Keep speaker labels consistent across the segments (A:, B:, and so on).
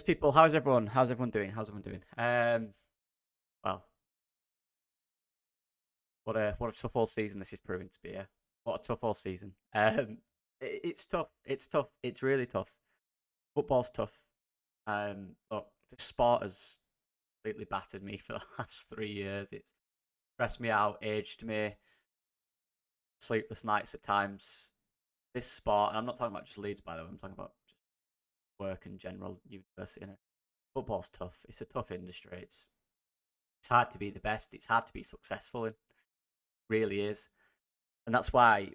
A: people. How's everyone? How's everyone doing? How's everyone doing? Well, what a tough all season this is proving to be. Yeah, what a tough all season. It's tough. It's tough. It's really tough. Football's tough. Look, the sport has completely battered me for the last 3 years. It's stressed me out, aged me, sleepless nights at times. This sport, and I'm not talking about just Leeds, by the way. I'm talking about just work in general, university. And football's tough. It's a tough industry. It's hard to be the best. It's hard to be successful in. It really is, and that's why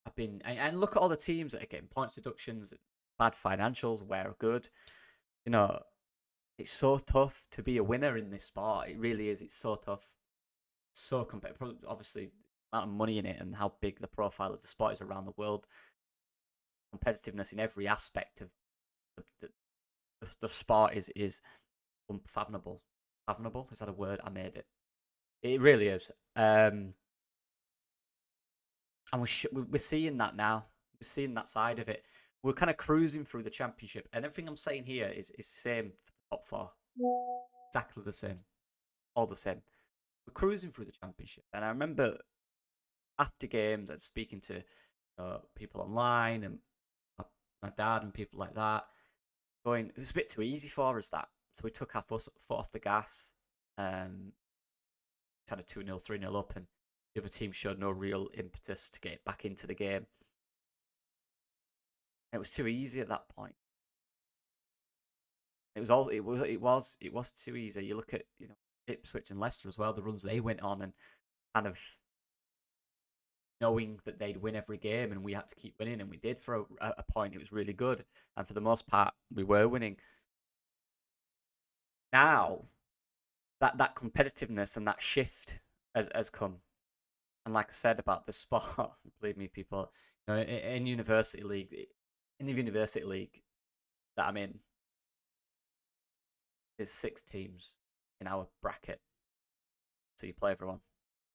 A: I've been. And look at all the teams that are getting points deductions, bad financials, where are good. You know, it's so tough to be a winner in this sport. It really is. It's so tough. So competitive. Obviously, the amount of money in it and how big the profile of the sport is around the world. Competitiveness in every aspect of the, the sport is unfathomable. Fathomable? Is that a word? I made it. It really is. And we're seeing that now. We're seeing that side of it. We're kind of cruising through the championship, and everything I'm saying here is same for the top four. Exactly the same, all the same. We're cruising through the championship, and I remember after games, and speaking to people online and my dad and people like that, going, it was a bit too easy for us that, so we took our foot off the gas, kind of 2-0, 3-0 up, and the other team showed no real impetus to get back into the game. It was too easy at that point. It was too easy. You look at Ipswich and Leicester as well, the runs they went on, and kind of knowing that they'd win every game, and we had to keep winning, and we did for a point. It was really good, and for the most part, we were winning. Now that competitiveness and that shift has come, and like I said about the sport, believe me, people, in university league, in the university league that I'm in, there's 6 teams in our bracket, so you play everyone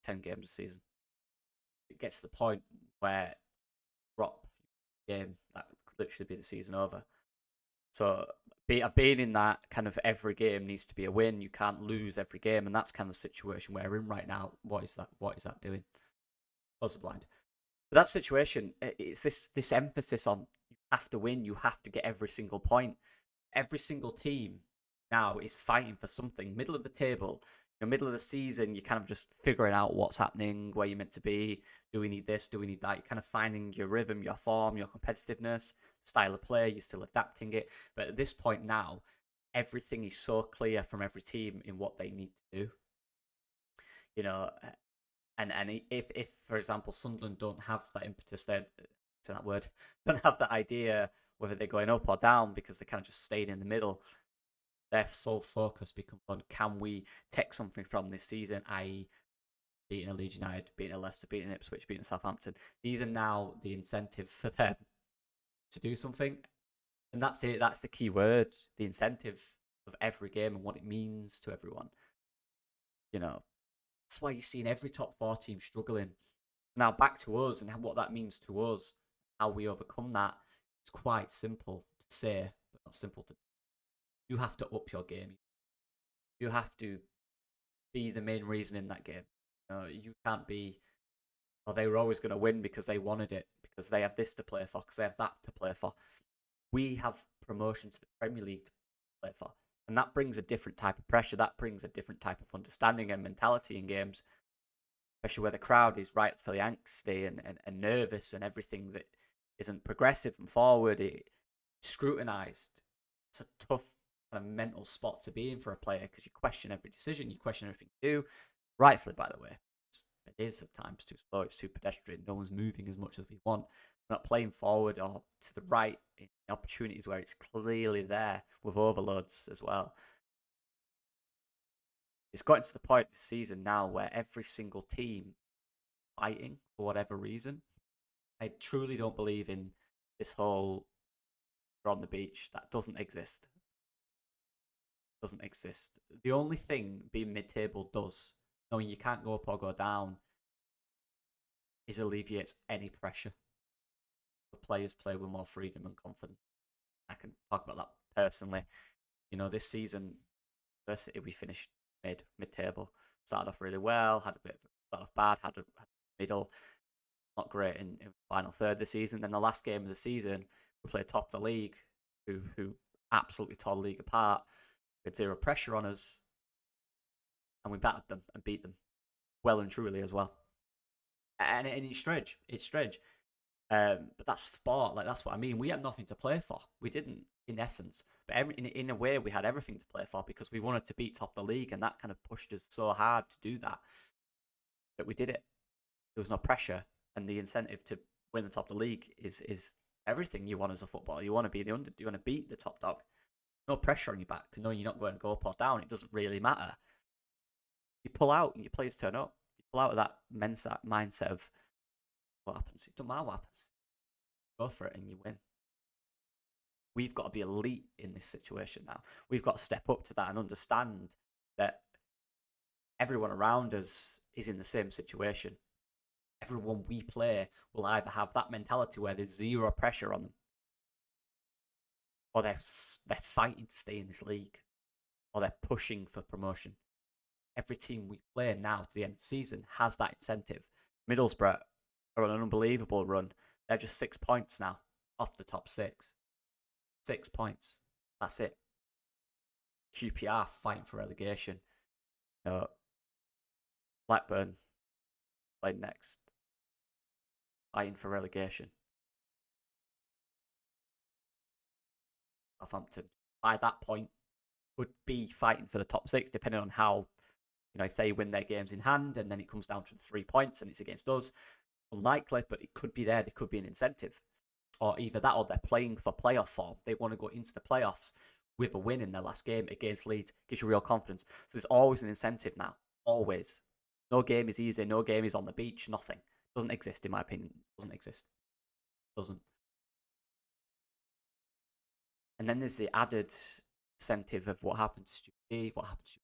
A: 10 games a season. It gets to the point where drop game that could literally be the season over. So being in that kind of every game needs to be a win. You can't lose every game, and that's kind of the situation we're in right now. What is that? What is that doing? Close the blind. But that situation, it's this emphasis on you have to win. You have to get every single point. Every single team now is fighting for something. Middle of the table, middle of the season, you're kind of just figuring out what's happening, where you're meant to be. Do we need this? Do we need that? You're kind of finding your rhythm, your form, your competitiveness, style of play. You're still adapting it. But at this point now, everything is so clear from every team in what they need to do. And if for example Sunderland don't have that impetus, to that word, don't have that idea whether they're going up or down because they kind of just stayed in the middle. Their sole focus becomes on, can we take something from this season, i.e. beating a Leeds United, beating a Leicester, beating Ipswich, beating Southampton. These are now the incentive for them to do something. And that's it. That's the key word, the incentive of every game and what it means to everyone. That's why you're seeing every top 4 team struggling. Now back to us and what that means to us, how we overcome that. It's quite simple to say, but not simple to do. You have to up your game. You have to be the main reason in that game. You can't be, they were always going to win because they wanted it, because they have this to play for, because they have that to play for. We have promotion to the Premier League to play for. And that brings a different type of pressure. That brings a different type of understanding and mentality in games, especially where the crowd is rightfully angsty and nervous and everything that isn't progressive and forward. It's scrutinised. It's a tough kind of mental spot to be in for a player because you question every decision, you question everything you do. Rightfully, by the way. It is at times too slow, it's too pedestrian. No one's moving as much as we want. We're not playing forward or to the right in opportunities where it's clearly there with overloads as well. It's gotten to the point this season now where every single team fighting for whatever reason. I truly don't believe in this whole we're on the beach. That doesn't exist. Doesn't exist. The only thing being mid-table does, knowing you can't go up or go down, is alleviates any pressure. The players play with more freedom and confidence. I can talk about that personally. This season, University, we finished mid-table. Started off really well, started off bad, had a middle, not great in the final third of the season. Then the last game of the season, we played top of the league, who absolutely tore the league apart. We had zero pressure on us, and we battered them and beat them well and truly as well. And it's strange. It's strange. But that's sport. Like, that's what I mean. We had nothing to play for. We didn't, in essence. But in a way, we had everything to play for because we wanted to beat top of the league, and that kind of pushed us so hard to do that we did it. There was no pressure, and the incentive to win the top of the league is everything you want as a footballer. You want to be the under. You want to beat the top dog. No pressure on your back. No, you're not going to go up or down. It doesn't really matter. You pull out, and your players turn up. You pull out of that mindset of what happens. It doesn't matter what happens. Go for it, and you win. We've got to be elite in this situation now. We've got to step up to that and understand that everyone around us is in the same situation. Everyone we play will either have that mentality where there's zero pressure on them, or they're fighting to stay in this league, or they're pushing for promotion. Every team we play now to the end of the season has that incentive. Middlesbrough are on an unbelievable run. They're just 6 points now off the top six. 6 points. That's it. QPR fighting for relegation. Blackburn played next, fighting for relegation. Southampton, by that point, would be fighting for the top six, depending on how, if they win their games in hand, and then it comes down to the 3 points and it's against us. Unlikely, but it could be there. There could be an incentive. Or either that or they're playing for playoff form. They want to go into the playoffs with a win in their last game against Leeds. Gives you real confidence. So there's always an incentive now. Always. No game is easy. No game is on the beach. Nothing. Doesn't exist, in my opinion. Doesn't exist. Doesn't. And then there's the added incentive of what happened to Stuart, what happened to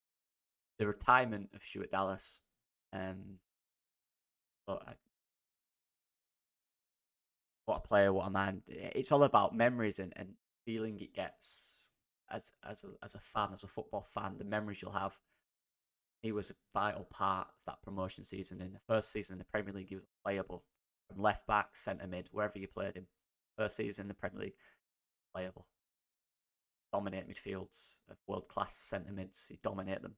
A: the retirement of Stuart Dallas. But what a player, what a man. It's all about memories and feeling it gets as a fan, as a football fan, the memories you'll have. He was a vital part of that promotion season. In the first season in the Premier League, he was playable. From left back, centre mid, wherever you played him. First season in the Premier League, playable. Dominate midfields of world-class centre mids. He'd dominate them.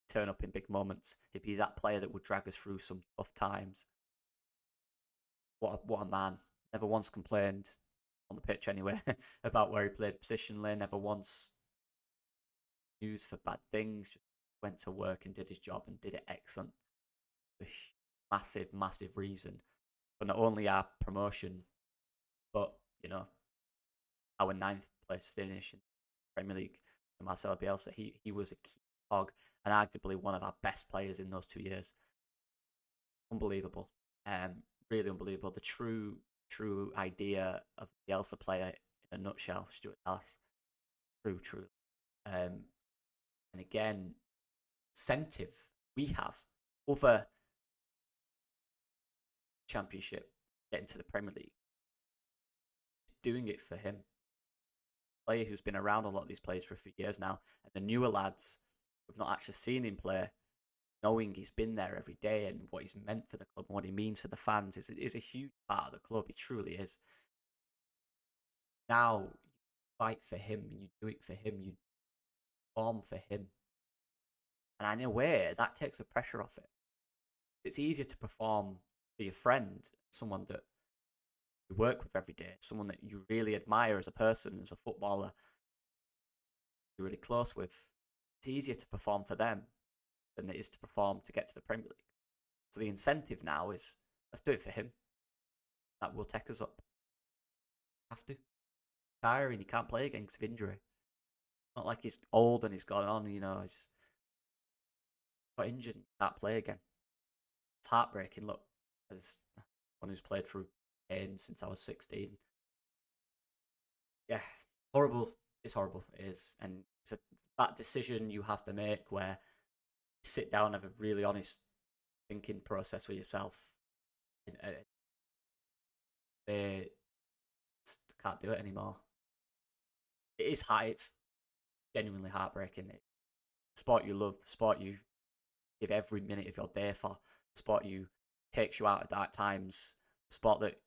A: Turn up in big moments. He'd be that player that would drag us through some tough times. What a man. Never once complained, on the pitch anyway, about where he played positionally. Never once used for bad things. Just went to work and did his job and did it excellent. A massive, massive reason for not only our promotion, but, our 9th place finish in the Premier League. And Marcelo Bielsa, he was a key cog and arguably one of our best players in those 2 years. Unbelievable. Really unbelievable. The true idea of the Bielsa player in a nutshell, Stuart Dallas. True. And again, incentive we have over Championship, getting to the Premier League, doing it for him. A player who's been around a lot of these players for a few years now, and the newer lads who've not actually seen him play, knowing he's been there every day and what he's meant for the club and what he means to the fans is a huge part of the club. It truly is. Now, you fight for him, you do it for him, you perform for him. And in a way, that takes the pressure off it. It's easier to perform for your friend, someone that you work with every day, someone that you really admire as a person, as a footballer, you're really close with. It's easier to perform for them than it is to perform to get to the Premier League. So the incentive now is, let's do it for him. That will take us up. Have to. Tiring, he can't play again because of injury. Not like he's old and he's gone on, he's got injured and can't play again. It's heartbreaking, look, as one who's played through pain since I was 16. Yeah, horrible. It's horrible, it is. And it's that decision you have to make where you sit down and have a really honest thinking process with yourself. And they can't do it anymore. It is hard. genuinely heartbreaking. The sport you love, the sport you give every minute of your day for, the sport you takes you out at dark times, the sport that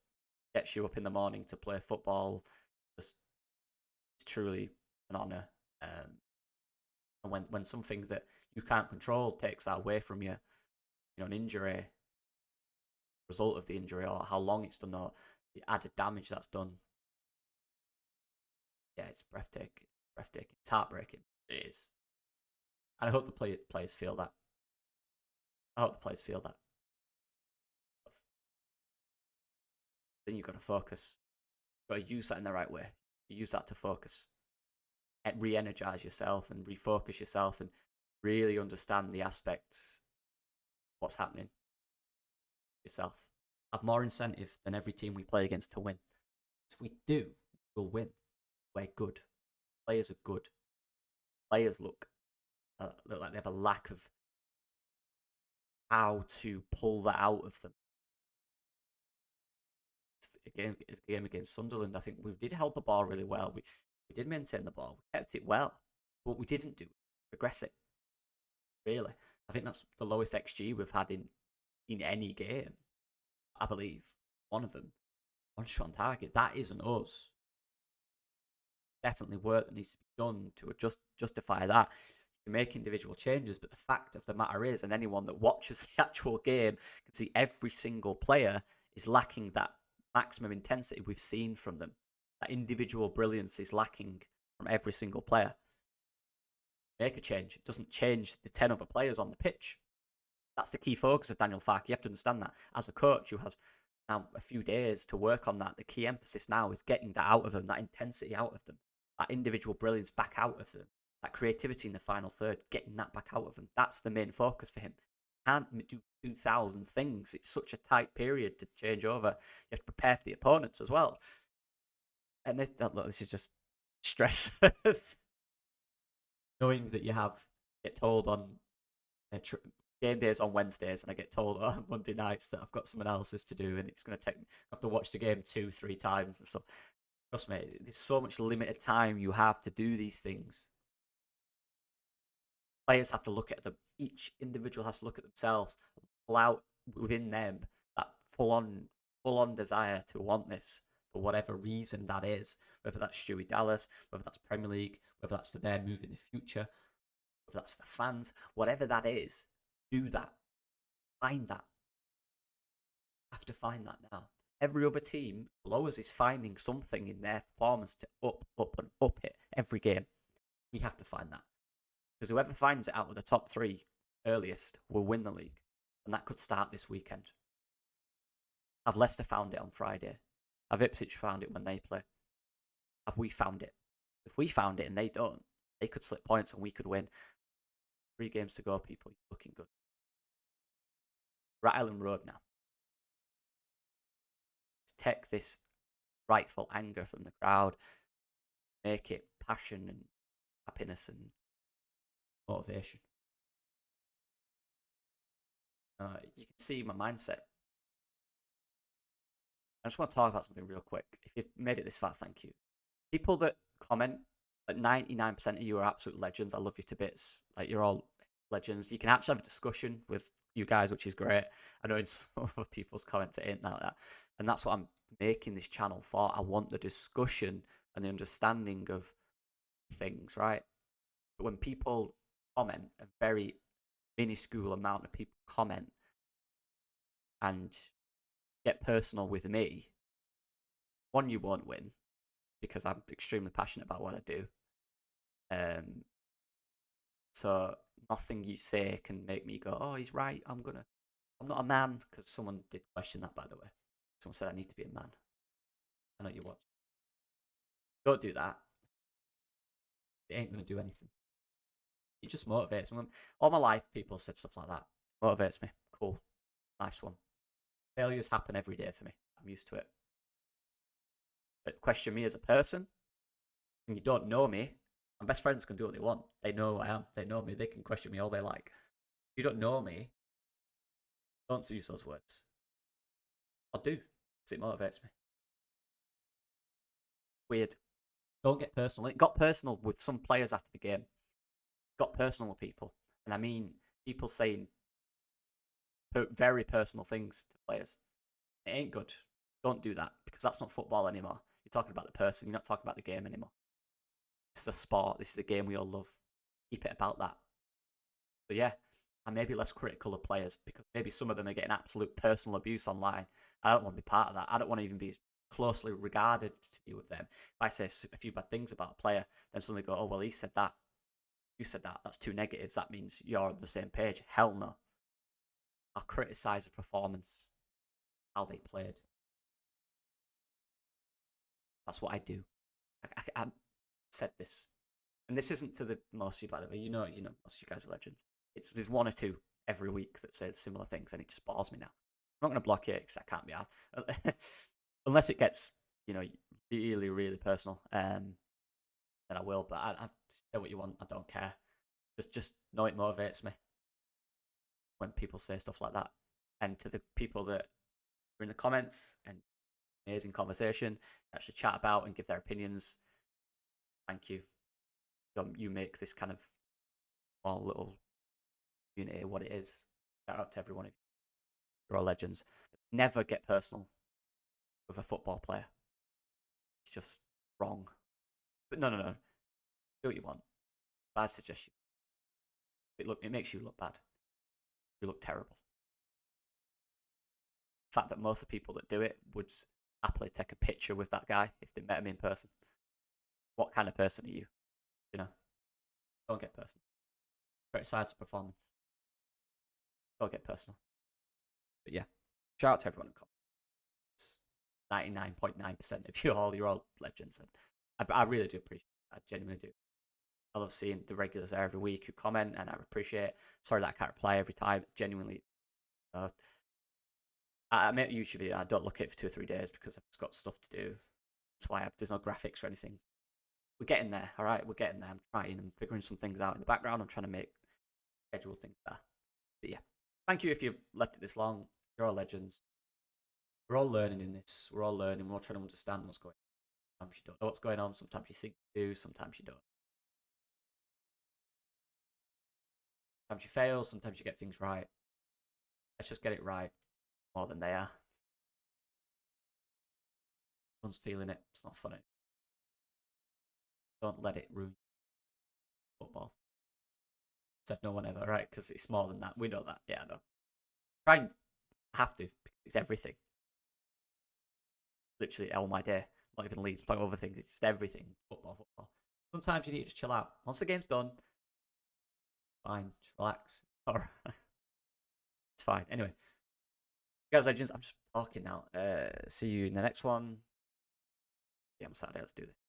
A: gets you up in the morning to play football. Just it's truly an honour. And when something that you can't control takes that away from you, an injury, result of the injury, or how long it's done, or the added damage that's done, yeah, it's breathtaking. Breathtaking. It's heartbreaking. It is. And I hope the players feel that. I hope the players feel that. Then you've got to focus. You've got to use that in the right way. You use that to focus. And re-energize yourself and refocus yourself and really understand the aspects of what's happening yourself. Have more incentive than every team we play against to win. If we do, we'll win. We're good. Players are good. Players look like they have a lack of how to pull that out of them. It's a game against Sunderland. I think we did hold the ball really well. We did maintain the ball. We kept it well. But what we didn't do, progress it. Really. I think that's the lowest XG we've had in any game. I believe. One of them. One shot on target. That isn't us. Definitely work that needs to be done to justify that. You can make individual changes, but the fact of the matter is, and anyone that watches the actual game can see every single player is lacking that maximum intensity we've seen from them. That individual brilliance is lacking from every single player. Make a change. It doesn't change the 10 other players on the pitch. That's the key focus of Daniel Farke. You have to understand that. As a coach who has now a few days to work on that, the key emphasis now is getting that out of them, that intensity out of them, that individual brilliance back out of them, that creativity in the final third, getting that back out of them. That's the main focus for him. Can't do 2,000 things. It's such a tight period to change over. You have to prepare for the opponents as well. And this is just stress of knowing that you get told on game days on Wednesdays, and I get told on Monday nights that I've got some analysis to do, and it's going to take. I have to watch the game 2-3 times and stuff. Trust me, there's so much limited time you have to do these things. Players have to look at them. Each individual has to look at themselves, pull out within them that full on desire to want this for whatever reason that is. Whether that's Stewie Dallas, whether that's Premier League, whether that's for their move in the future, whether that's the fans, whatever that is, do that. Find that. Have to find that now. Every other team below us is finding something in their performance to up it every game. We have to find that. Because whoever finds it out of the top 3 earliest will win the league. And that could start this weekend. Have Leicester found it on Friday? Have Ipswich found it when they play? Have we found it? If we found it and they don't, they could slip points and we could win. 3 games to go, people. You're looking good. We're at Ellen Road now. Let's take this rightful anger from the crowd, make it passion and happiness and motivation. You can see my mindset. I just want to talk about something real quick. If you've made it this far, thank you. People that comment, like 99% of you are absolute legends. I love you to bits. Like, you're all legends. You can actually have a discussion with you guys, which is great. I know in some of people's comments it ain't like that. And that's what I'm making this channel for. I want the discussion and the understanding of things, right? But when people comment, a very minuscule amount of people comment and get personal with me, one, you won't win because I'm extremely passionate about what I do. So nothing you say can make me go, oh, he's right, I'm not a man, because someone did question that, by the way. Someone said I need to be a man. I know you watch. Don't do that. It ain't going to do anything. It just motivates me. All my life, people said stuff like that. It motivates me. Cool. Nice one. Failures happen every day for me. I'm used to it. But question me as a person, and you don't know me, my best friends can do what they want. They know who I am. They know me. They can question me all they like. If you don't know me, don't use those words. I'll do, because it motivates me. Weird. Don't get personal. It got personal with some players after the game. It got personal with people. And I mean, people saying very personal things to players. It ain't good. Don't do that because that's not football anymore. You're talking about the person. You're not talking about the game anymore. This is a sport. This is a game we all love. Keep it about that. But yeah, I'm maybe less critical of players because maybe some of them are getting absolute personal abuse online. I don't want to be part of that. I don't want to even be closely regarded to be with them. If I say a few bad things about a player, then suddenly go, oh, well, he said that. You said that. That's two negatives. That means you're on the same page. Hell no. I'll criticise a performance, how they played. That's what I do. I said this, and this isn't to the most of you, by the way. You know, most of you guys are legends. There's one or two every week that say similar things, and it just bores me now. I'm not going to block it because I can't be asked. Unless it gets, really, really personal. Then I will. But I say what you want. I don't care. Just know it motivates me when people say stuff like that. And to the people that are in the comments and amazing conversation, actually chat about and give their opinions. Thank you. You make this kind of small little community what it is. Shout out to every one of you. You're all legends. But never get personal with a football player. It's just wrong. But no. Do what you want. Bad suggestion. It makes you look bad. You look terrible. The fact that most of the people that do it would happily take a picture with that guy if they met him in person. What kind of person are you? Don't get personal. Criticize the performance. Don't get personal. But yeah, shout out to everyone in comments. 99.9% of you're all legends, and I really do appreciate it. I genuinely do. I love seeing the regulars there every week who comment, and I appreciate it. Sorry that I can't reply every time. Genuinely, I make a YouTube video. I don't look at it for 2 or 3 days because I've just got stuff to do. That's why there's no graphics or anything. We're getting there, all right? We're getting there. I'm trying and figuring some things out in the background. I'm trying to schedule things there. But yeah, thank you if you've left it this long. You're all legends. We're all learning in this. We're all learning. We're all trying to understand what's going on. Sometimes you don't know what's going on. Sometimes you think you do. Sometimes you don't. Sometimes you fail. Sometimes you get things right. Let's just get it right more than they are. Everyone's feeling it. It's not funny. Don't let it ruin football. Said no one ever, right? Because it's more than that. We know that. Yeah, I know. Try and have to. It's everything. Literally, all my day. Not even Leeds, playing other things. It's just everything. Football. Sometimes you need to just chill out. Once the game's done, fine. Just relax. All right. It's fine. Anyway, guys, legends, I'm just talking now. See you in the next one. Yeah, on Saturday. Let's do this.